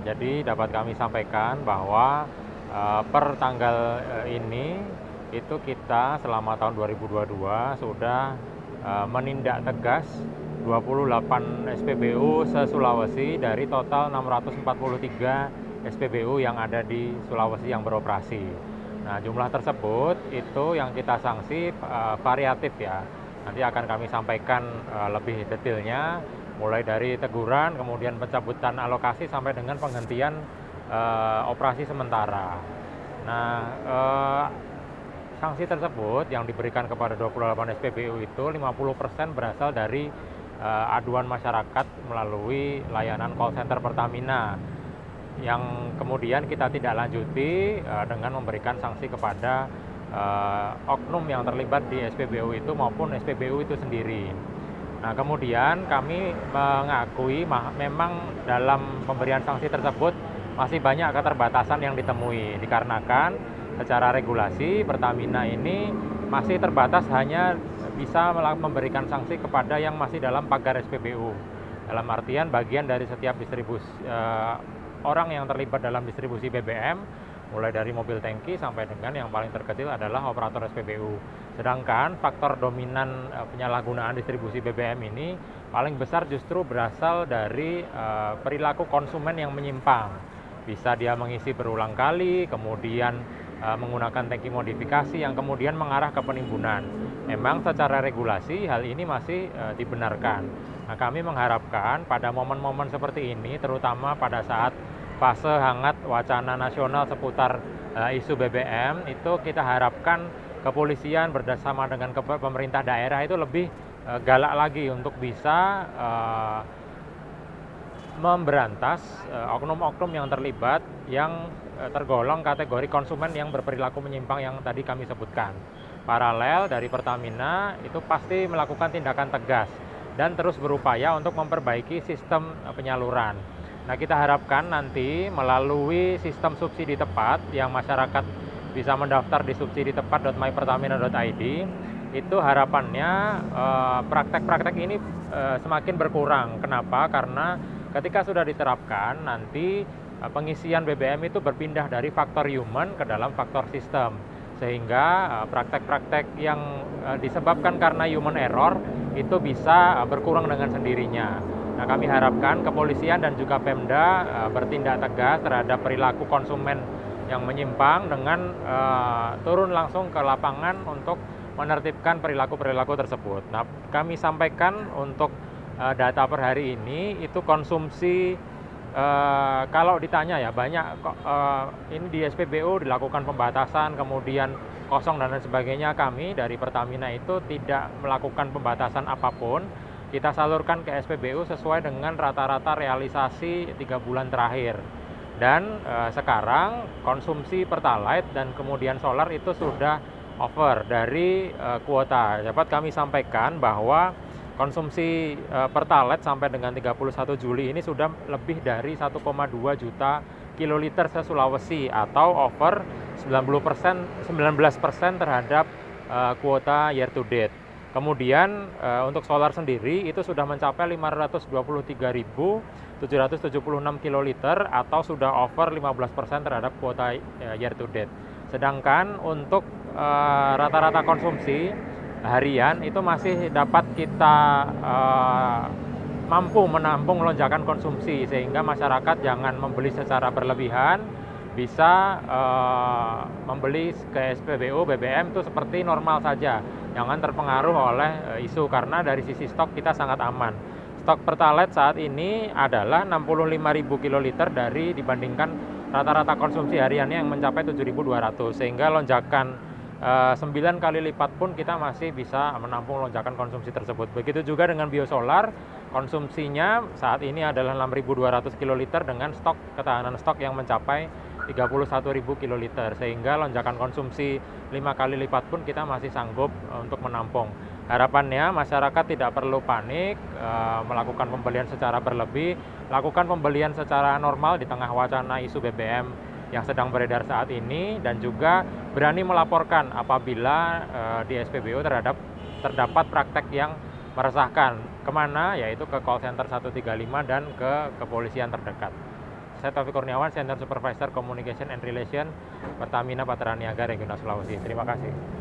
Jadi dapat kami sampaikan bahwa per tanggal ini itu kita selama tahun 2022 sudah menindak tegas 28 SPBU se-Sulawesi dari total 643 SPBU yang ada di Sulawesi yang beroperasi. Nah, jumlah tersebut itu yang kita sanksi variatif ya. Nanti akan kami sampaikan lebih detailnya, mulai dari teguran, kemudian pencabutan alokasi sampai dengan penghentian operasi sementara. Nah, sanksi tersebut yang diberikan kepada 28 SPBU itu 50% berasal dari aduan masyarakat melalui layanan call center Pertamina, yang kemudian kita tidak lanjuti dengan memberikan sanksi kepada oknum yang terlibat di SPBU itu maupun SPBU itu sendiri. Nah, kemudian kami mengakui memang dalam pemberian sanksi tersebut masih banyak keterbatasan yang ditemui, dikarenakan secara regulasi Pertamina ini masih terbatas hanya bisa memberikan sanksi kepada yang masih dalam pagar SPBU. Dalam artian bagian dari setiap distribusi orang yang terlibat dalam distribusi BBM, mulai dari mobil tangki sampai dengan yang paling terkecil adalah operator SPBU. Sedangkan faktor dominan penyalahgunaan distribusi BBM ini paling besar justru berasal dari perilaku konsumen yang menyimpang. Bisa dia mengisi berulang kali, kemudian menggunakan tangki modifikasi yang kemudian mengarah ke penimbunan. Memang secara regulasi hal ini masih dibenarkan. Nah, kami mengharapkan pada momen-momen seperti ini, terutama pada saat fase hangat wacana nasional seputar isu BBM, itu kita harapkan kepolisian bersama dengan pemerintah daerah itu lebih galak lagi untuk bisa memberantas oknum-oknum yang terlibat yang tergolong kategori konsumen yang berperilaku menyimpang yang tadi kami sebutkan. Paralel dari Pertamina itu pasti melakukan tindakan tegas dan terus berupaya untuk memperbaiki sistem penyaluran. Nah, kita harapkan nanti melalui sistem subsidi tepat yang masyarakat bisa mendaftar di subsiditepat.mypertamina.id, itu harapannya praktek-praktek ini semakin berkurang. Kenapa? Karena ketika sudah diterapkan, nanti pengisian BBM itu berpindah dari faktor human ke dalam faktor sistem. Sehingga praktek-praktek yang disebabkan karena human error itu bisa berkurang dengan sendirinya. Nah, kami harapkan kepolisian dan juga Pemda bertindak tegas terhadap perilaku konsumen yang menyimpang dengan turun langsung ke lapangan untuk menertibkan perilaku-perilaku tersebut. Nah, kami sampaikan untuk data per hari ini itu konsumsi kalau ditanya ya banyak ini di SPBU dilakukan pembatasan, kemudian kosong dan lain sebagainya. Kami dari Pertamina itu tidak melakukan pembatasan apapun. Kita salurkan ke SPBU sesuai dengan rata-rata realisasi 3 bulan terakhir. Dan sekarang konsumsi Pertalite dan kemudian solar itu sudah over dari kuota. Dapat kami sampaikan bahwa konsumsi Pertalite sampai dengan 31 Juli ini sudah lebih dari 1,2 juta kiloliter se-Sulawesi atau over 19% terhadap kuota year to date. Kemudian untuk solar sendiri itu sudah mencapai 523.776 kiloliter atau sudah over 15% terhadap kuota year to date. Sedangkan untuk rata-rata konsumsi harian itu masih dapat kita mampu menampung lonjakan konsumsi, sehingga masyarakat jangan membeli secara berlebihan, bisa membeli ke SPBU BBM itu seperti normal saja, jangan terpengaruh oleh isu, karena dari sisi stok kita sangat aman. Stok Pertalite saat ini adalah 65.000 kiloliter dibandingkan rata-rata konsumsi hariannya yang mencapai 7.200, sehingga lonjakan 9 kali lipat pun kita masih bisa menampung lonjakan konsumsi tersebut. Begitu juga dengan biosolar, konsumsinya saat ini adalah 6.200 kiloliter dengan ketahanan stok yang mencapai 31.000 kiloliter, sehingga lonjakan konsumsi 5 kali lipat pun kita masih sanggup untuk menampung. Harapannya masyarakat tidak perlu panik melakukan pembelian secara berlebih, lakukan pembelian secara normal di tengah wacana isu BBM yang sedang beredar saat ini, dan juga berani melaporkan apabila di SPBU terdapat praktek yang meresahkan. Kemana? Yaitu ke call center 135 dan ke kepolisian terdekat. Saya Taufik Kurniawan, Senior Supervisor Communication and Relation Pertamina Patraniaga Regional Sulawesi. Terima kasih.